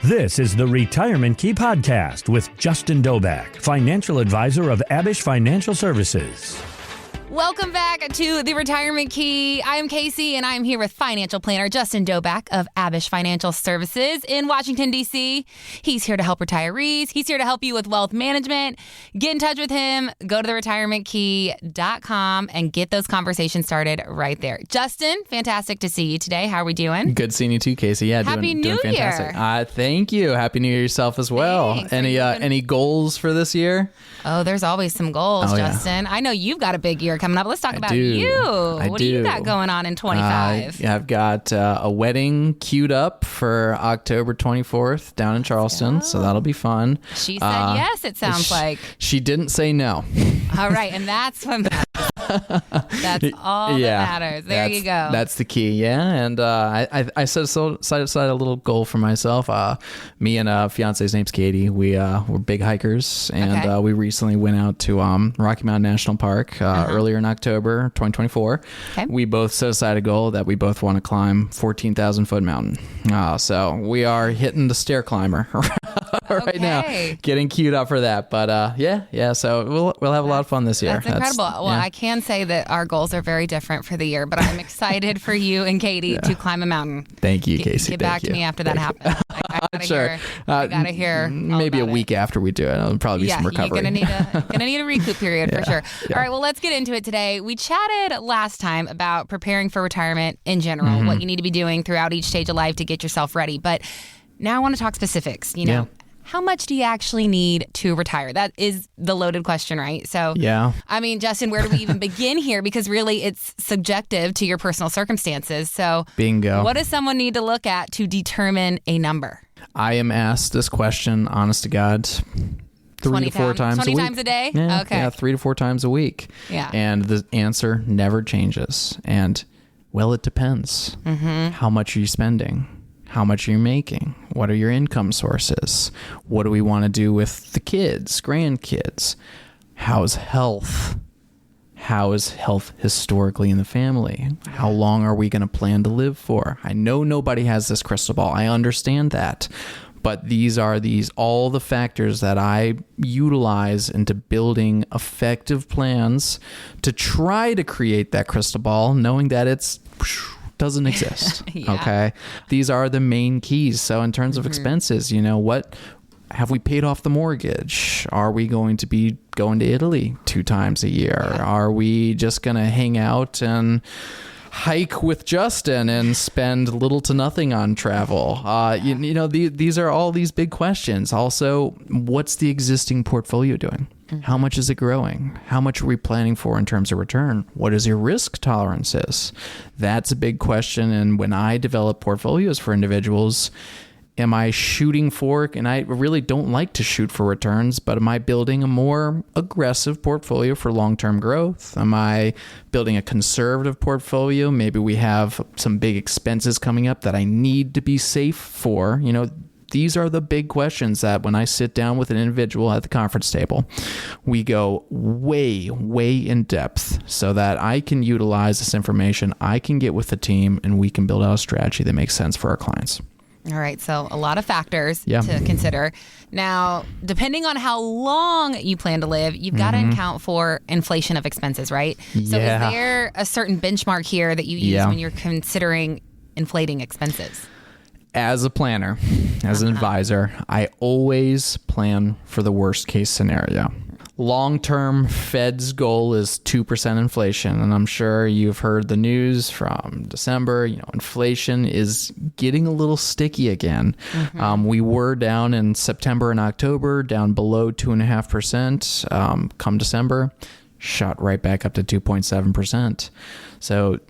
This is the Retirement Key Podcast with Justin Dobak, financial advisor of Abich Financial Services. Welcome back to the Retirement Key. I am Casey, and I am here with financial planner Justin Dobak of Abich Financial Services in Washington, D.C. He's here to help retirees. He's here to help you with wealth management. Get in touch with him. Go to theretirementkey.com and get those conversations started right there. Justin, fantastic to see you today. How are we doing? Good seeing you too, Casey. Yeah, Happy doing New fantastic. Year. Thank you. Happy New Year yourself as well. Thanks. Any goals for this year? Oh, there's always some goals, Justin. Yeah. I know you've got a big year coming up. Let's talk about you. What do you got going on in 25? Yeah, I've got a wedding queued up for October 24th down in Charleston, so that'll be fun. She said yes, it sounds like. She didn't say no. All right, and that's what matters. That's all that matters. There you go. That's the key, yeah. And I set aside a little goal for myself. Me and fiance's name's Katie. We're big hikers, and we recently went out to Rocky Mountain National Park earlier in October 2024. Okay. We both set aside a goal that we both want to climb 14,000 foot mountain. So we are hitting the stair climber right now, getting queued up for that. But so we'll have a lot of fun this year. That's incredible. Well, I can say that our goals are very different for the year, but I'm excited for you and Katie to climb a mountain. Thank you, Casey. Get back to me after that happens. I gotta hear. Maybe a week after we do it. It'll probably be some recovery. You're gonna need a recoup period for sure. Yeah. All right, well, let's get into it today. We chatted last time about preparing for retirement in general, what you need to be doing throughout each stage of life to get yourself ready. But now I want to talk specifics. How much do you actually need to retire? That is the loaded question, right? So, I mean, Justin, where do we even begin here? Because really it's subjective to your personal circumstances. So, bingo. What does someone need to look at to determine a number? I am asked this question, honest to God, 3 to 4 times a week. 20 times a day? Yeah, okay. Yeah, 3 to 4 times a week. Yeah. And the answer never changes. And, well, it depends. How much are you spending? How much are you making? What are your income sources? What do we want to do with the kids, grandkids? How's health? How is health historically in the family? How long are we going to plan to live for? I know nobody has this crystal ball. I understand that. But these are all the factors that I utilize into building effective plans to try to create that crystal ball, knowing that it's doesn't exist. Okay. These are the main keys. So in terms of expenses, what have we paid off the mortgage? Are we going to be going to Italy 2 times a year? Are we just going to hang out and hike with Justin and spend little to nothing on travel? These are all these big questions. Also, what's the existing portfolio doing? How much is it growing? How much are we planning for in terms of return? What is your risk tolerances? That's a big question. And when I develop portfolios for individuals, am I shooting for, and I really don't like to shoot for returns, but am I building a more aggressive portfolio for long-term growth? Am I building a conservative portfolio? Maybe we have some big expenses coming up that I need to be safe for. These are the big questions that when I sit down with an individual at the conference table, we go way, way in depth so that I can utilize this information, I can get with the team, and we can build out a strategy that makes sense for our clients. All right. So a lot of factors to consider. Now, depending on how long you plan to live, you've got to account for inflation of expenses, right? So is there a certain benchmark here that you use when you're considering inflating expenses? As a planner, as an advisor, I always plan for the worst case scenario. Long-term Fed's goal is 2% inflation. And I'm sure you've heard the news from December. Inflation is getting a little sticky again. We were down in September and October, down below 2.5%. Come December, shot right back up to 2.7%. So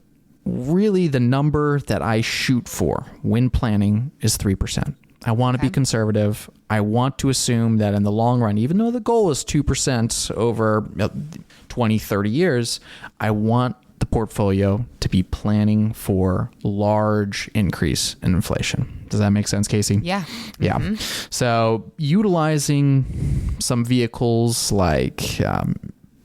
really the number that I shoot for when planning is 3%. I want to be conservative. I want to assume that in the long run, even though the goal is 2% over 20, 30 years, I want the portfolio to be planning for large increase in inflation. Does that make sense, Casey? Yeah. Yeah. So utilizing some vehicles like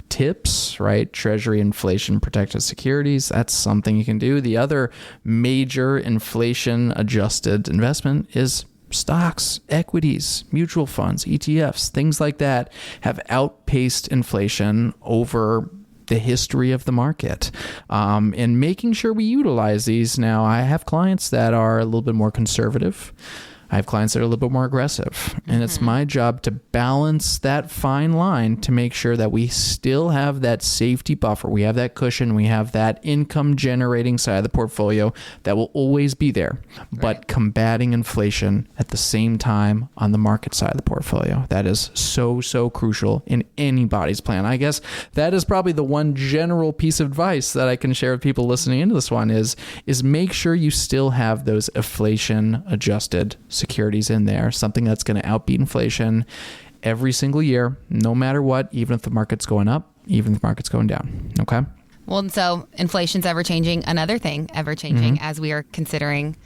TIPS, right? Treasury inflation protected securities. That's something you can do. The other major inflation adjusted investment is stocks, equities, mutual funds, ETFs, things like that have outpaced inflation over the history of the market, and making sure we utilize these. Now, I have clients that are a little bit more conservative. I have clients that are a little bit more aggressive, and it's my job to balance that fine line to make sure that we still have that safety buffer. We have that cushion. We have that income generating side of the portfolio that will always be there, but combating inflation at the same time on the market side of the portfolio. That is so, so crucial in anybody's plan. I guess that is probably the one general piece of advice that I can share with people listening into this one is make sure you still have those inflation adjusted securities in there, something that's going to outbeat inflation every single year, no matter what, even if the market's going up, even if the market's going down. Okay. Well, and so inflation's ever changing. Another thing ever changing as we are considering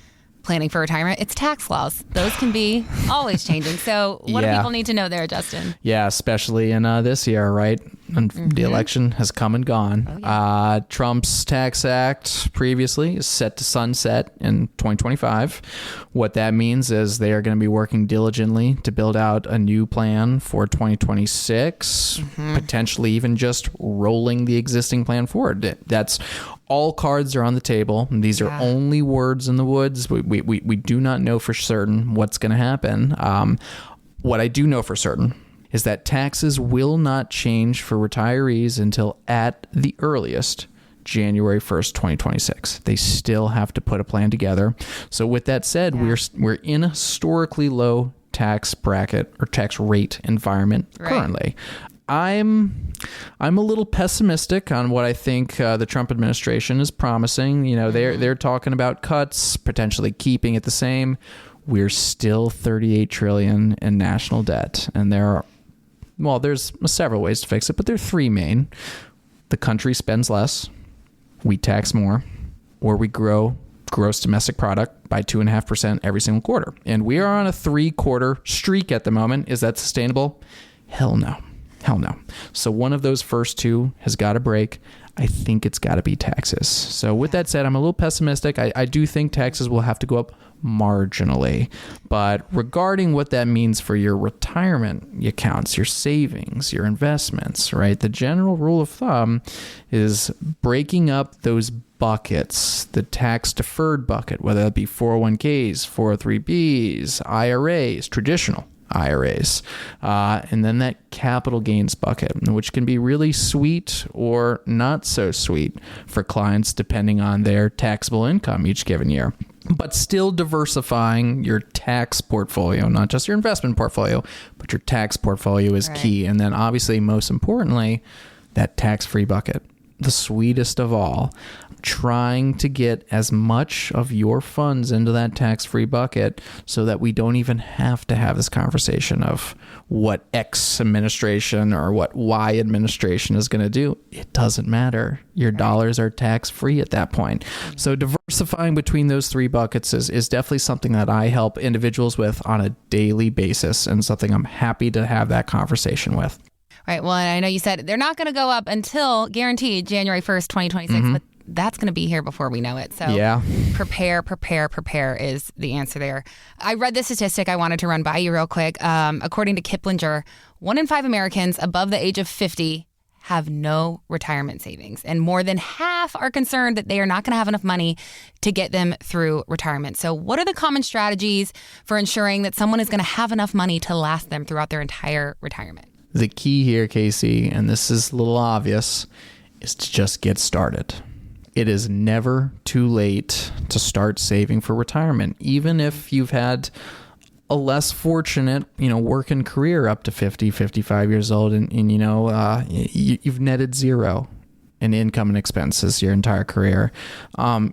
planning for retirement, it's tax laws. Those can be always changing. So what do people need to know there, Justin? Yeah, especially in this year, right? The election has come and gone. Trump's Tax Act previously is set to sunset in 2025. What that means is they are going to be working diligently to build out a new plan for 2026, potentially even just rolling the existing plan forward. That's all cards are on the table. These are only words in the woods. We do not know for certain what's going to happen. What I do know for certain is that taxes will not change for retirees until at the earliest January 1st, 2026. They still have to put a plan together. So with that said, we're in a historically low tax bracket or tax rate environment currently. I'm a little pessimistic on what I think the Trump administration is promising. You know, they're talking about cuts, potentially keeping it the same. We're still $38 trillion in national debt, and there's several ways to fix it, but there are three main. The country spends less, we tax more, or we grow gross domestic product by 2.5% every single quarter. And we are on a 3-quarter streak at the moment. Is that sustainable? Hell no. So one of those first two has got to break. I think it's got to be taxes. So with that said, I'm a little pessimistic. I do think taxes will have to go up marginally. But regarding what that means for your retirement accounts, your savings, your investments, right? The general rule of thumb is breaking up those buckets, the tax deferred bucket, whether that be 401ks, 403bs, IRAs, traditional IRAs, and then that capital gains bucket, which can be really sweet or not so sweet for clients depending on their taxable income each given year. But still diversifying your tax portfolio, not just your investment portfolio, but your tax portfolio is key. And then obviously, most importantly, that tax-free bucket, the sweetest of all. Trying to get as much of your funds into that tax-free bucket so that we don't even have to have this conversation of what X administration or what Y administration is going to do. It doesn't matter. Your dollars are tax-free at that point. So diversifying between those three buckets is definitely something that I help individuals with on a daily basis, and something I'm happy to have that conversation with. Right. Well, I know you said they're not going to go up until guaranteed January 1st, 2026, but that's going to be here before we know it. So prepare is the answer there. I read this statistic I wanted to run by you real quick. According to Kiplinger, 1 in 5 Americans above the age of 50 have no retirement savings, and more than half are concerned that they are not going to have enough money to get them through retirement. So what are the common strategies for ensuring that someone is going to have enough money to last them throughout their entire retirement? The key here, Casey, and this is a little obvious, is to just get started. It is never too late to start saving for retirement, even if you've had a less fortunate, working career up to 50, 55 years old, and you've netted zero in income and expenses your entire career.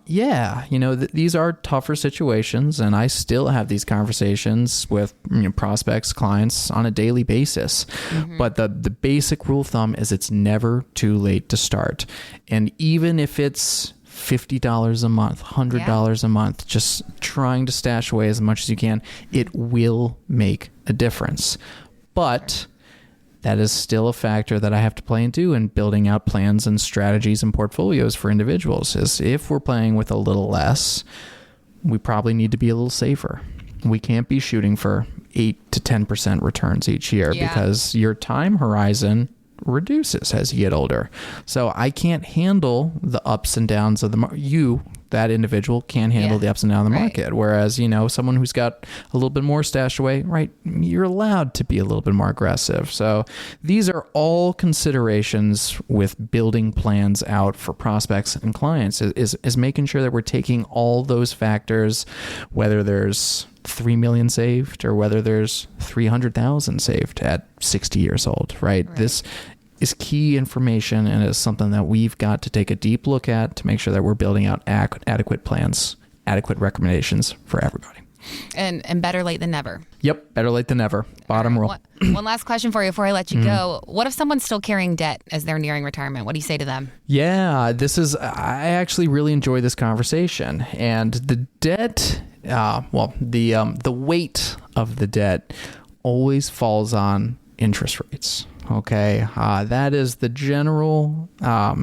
These are tougher situations, and I still have these conversations with prospects, clients on a daily basis. But the basic rule of thumb is it's never too late to start. And even if it's $50 a month, $100 a month, just trying to stash away as much as you can, it will make a difference. But that is still a factor that I have to play into in building out plans and strategies and portfolios for individuals. Is if we're playing with a little less, we probably need to be a little safer. We can't be shooting for 8 to 10% returns each year because your time horizon reduces as you get older. So I can't handle the ups and downs of the market. That individual can't handle the ups and downs of the market. Whereas, someone who's got a little bit more stashed away, right, you're allowed to be a little bit more aggressive. So these are all considerations with building plans out for prospects and clients is making sure that we're taking all those factors, whether there's 3 million saved or whether there's 300,000 saved at 60 years old, right? This is key information and is something that we've got to take a deep look at to make sure that we're building out adequate plans, adequate recommendations for everybody. And better late than never. Yep, better late than never. Bottom rule. One last question for you before I let you go. What if someone's still carrying debt as they're nearing retirement? What do you say to them? Yeah, I actually really enjoy this conversation. And the debt, the weight of the debt always falls on interest rates. Okay, that is the general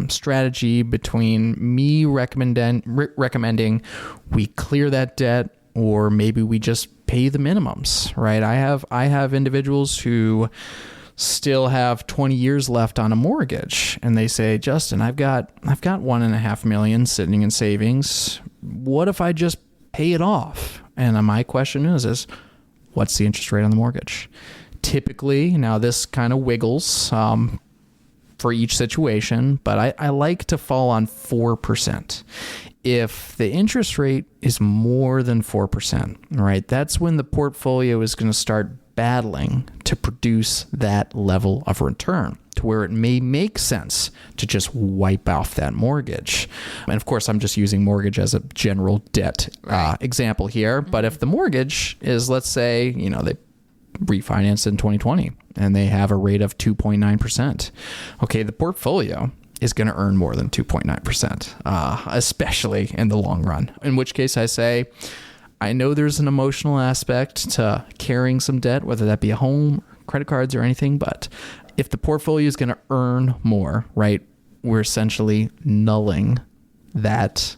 strategy between me recommending we clear that debt, or maybe we just pay the minimums, right? I have individuals who still have 20 years left on a mortgage, and they say, Justin, I've got $1.5 million sitting in savings. What if I just pay it off? And my question is what's the interest rate on the mortgage? Typically, now this kind of wiggles for each situation, but I like to fall on 4%. If the interest rate is more than 4%, right, that's when the portfolio is going to start battling to produce that level of return to where it may make sense to just wipe off that mortgage. And of course, I'm just using mortgage as a general debt example here. But if the mortgage is, let's say, they refinanced in 2020 and they have a rate of 2.9%. Okay, the portfolio is going to earn more than 2.9%, especially in the long run. In which case I say, I know there's an emotional aspect to carrying some debt, whether that be a home, credit cards, or anything, but if the portfolio is going to earn more, right, we're essentially nulling that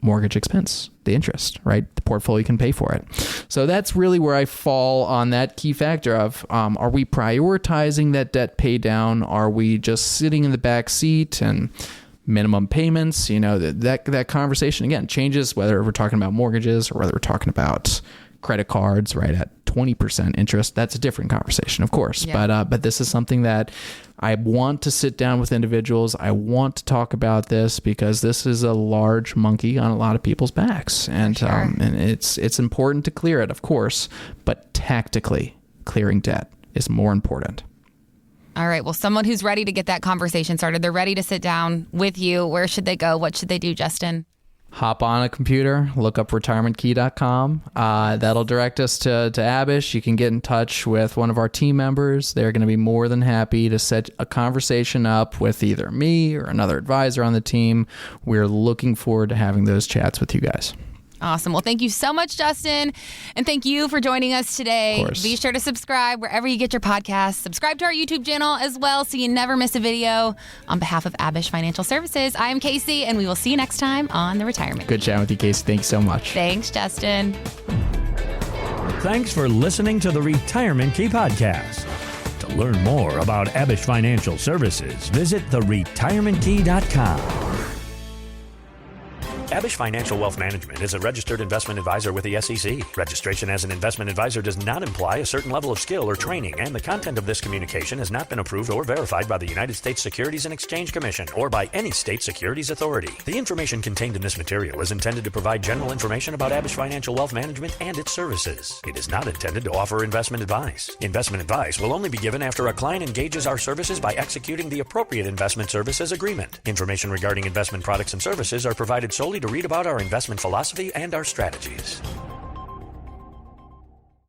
mortgage expense, the interest, right? The portfolio can pay for it. So that's really where I fall on that key factor of, are we prioritizing that debt pay down? Are we just sitting in the back seat and minimum payments? That conversation, again, changes whether we're talking about mortgages or whether we're talking about credit cards, right, at 20% interest. That's a different conversation, of course. Yeah. But this is something that I want to sit down with individuals. I want to talk about this because this is a large monkey on a lot of people's backs. And and it's important to clear it, of course, but tactically clearing debt is more important. All right. Well, someone who's ready to get that conversation started, they're ready to sit down with you. Where should they go? What should they do, Justin? Hop on a computer, look up retirementkey.com. That'll direct us to Abich. You can get in touch with one of our team members. They're going to be more than happy to set a conversation up with either me or another advisor on the team. We're looking forward to having those chats with you guys. Awesome. Well, thank you so much, Justin. And thank you for joining us today. Be sure to subscribe wherever you get your podcasts. Subscribe to our YouTube channel as well so you never miss a video. On behalf of Abich Financial Services, I am Casey, and we will see you next time on The Retirement Key. Good chatting with you, Casey. Thanks so much. Thanks, Justin. Thanks for listening to the Retirement Key Podcast. To learn more about Abich Financial Services, visit theretirementkey.com. Abich Financial Wealth Management is a registered investment advisor with the SEC. Registration as an investment advisor does not imply a certain level of skill or training, and the content of this communication has not been approved or verified by the United States Securities and Exchange Commission or by any state securities authority. The information contained in this material is intended to provide general information about Abich Financial Wealth Management and its services. It is not intended to offer investment advice. Investment advice will only be given after a client engages our services by executing the appropriate investment services agreement. Information regarding investment products and services are provided solely to read about our investment philosophy and our strategies.